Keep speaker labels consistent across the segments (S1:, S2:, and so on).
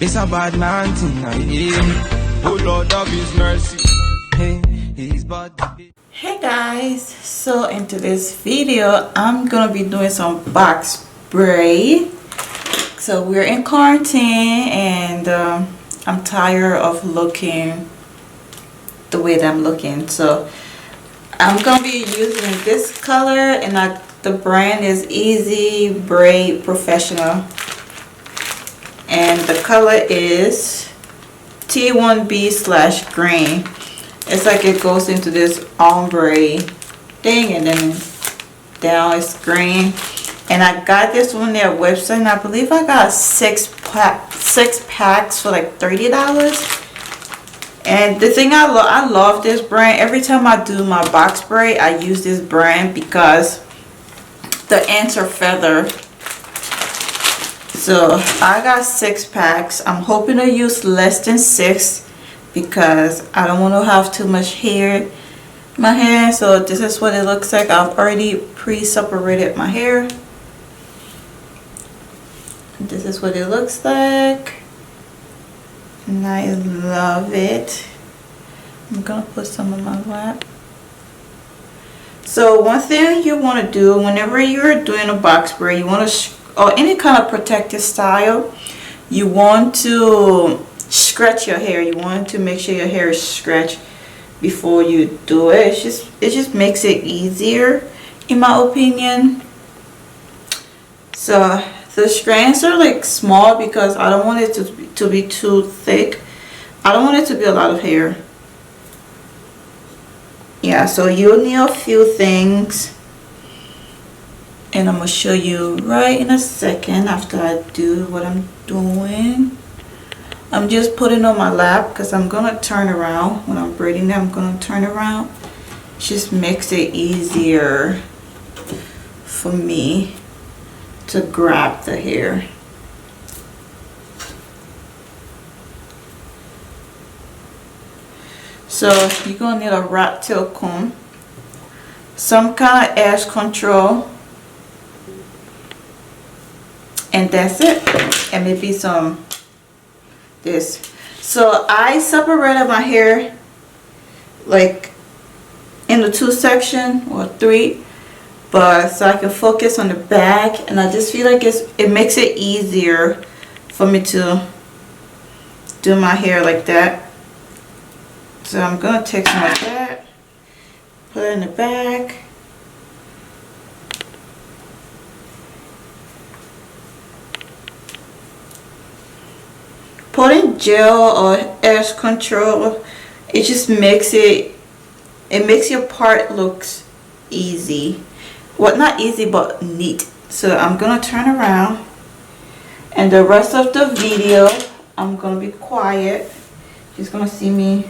S1: It's a bad man thing, I hear. Oh Lord of His mercy. Hey, He's bad.
S2: Hey guys, so in today's video I'm gonna be doing some box braid. So we're in quarantine and I'm tired of looking the way that I'm looking, so I'm gonna be using this color, and the brand is EZBRAID Professional, and the color is T1B/green. It's like it goes into this ombre thing, and then down it's green. And I got this on their website, and I believe I got six packs for like $30. And the thing I love this brand. Every time I do my box braid, I use this brand because the ends are feather. So I got 6 packs. I'm hoping to use less than 6 because I don't want to have too much hair in my hair. So this is what it looks like. I've already pre-separated my hair. This is what it looks like, and I love it. I'm gonna put some on my lap. So one thing you want to do whenever you're doing a box braid, you want to, or any kind of protective style, you want to scratch your hair. You want to make sure your hair is scratched before you do it. It just makes it easier, in my opinion. So the strands are like small because I don't want it to be too thick. I don't want it to be a lot of hair. Yeah, so you'll need a few things, and I'm gonna show you right in a second after I do what I'm doing. I'm just putting on my lap because I'm gonna turn around when I'm braiding them. I'm gonna turn around. Just makes it easier for me to grab the hair. So you're gonna need a rat tail comb, some kind of edge control, and that's it. And maybe some this. So I separated my hair like into 2 sections or 3, but so I can focus on the back, and I just feel like it makes it easier for me to do my hair like that. So I'm gonna take some of that, put it in the back. Putting gel or edge control, it just makes your part looks easy. Well, not easy, but neat. So I'm gonna turn around, and the rest of the video I'm gonna be quiet. Just gonna see me.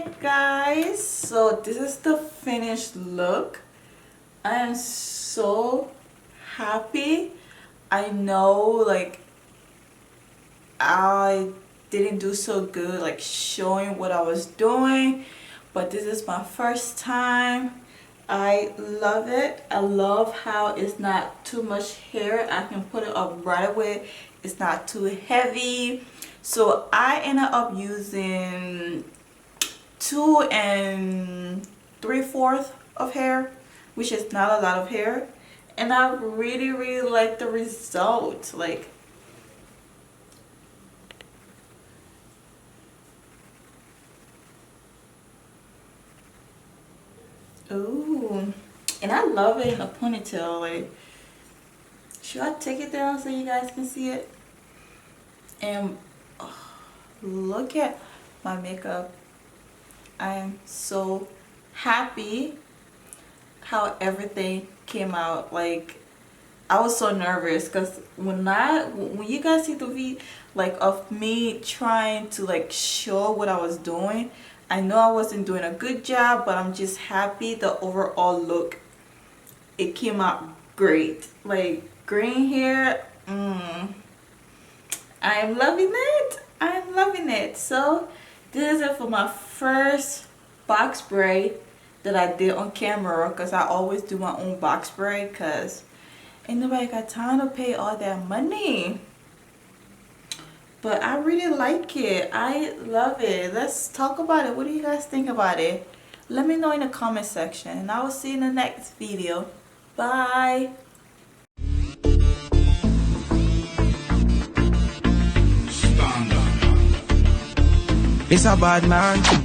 S2: Alright guys, so this is the finished look. I am so happy. I know like I didn't do so good like showing what I was doing, but this is my first time. I love it. I love how it's not too much hair. I can put it up right away. It's not too heavy. So I ended up using 2 3/4 of hair, which is not a lot of hair, and I really like the result. Like, ooh, and I love it in a ponytail. Like, should I take it down so you guys can see it? And oh, look at my makeup. I am so happy how everything came out. Like, I was so nervous because when you guys see the video like of me trying to like show what I was doing, I know I wasn't doing a good job, but I'm just happy the overall look, it came out great. Like, green hair, I am loving it. I'm loving it. So this is it for my first box braid that I did on camera, because I always do my own box braid because ain't nobody got time to pay all that money. But I really like it. I love it. Let's talk about it. What do you guys think about it? Let me know in the comment section, and I will see you in the next video. Bye.
S1: It's a bad man.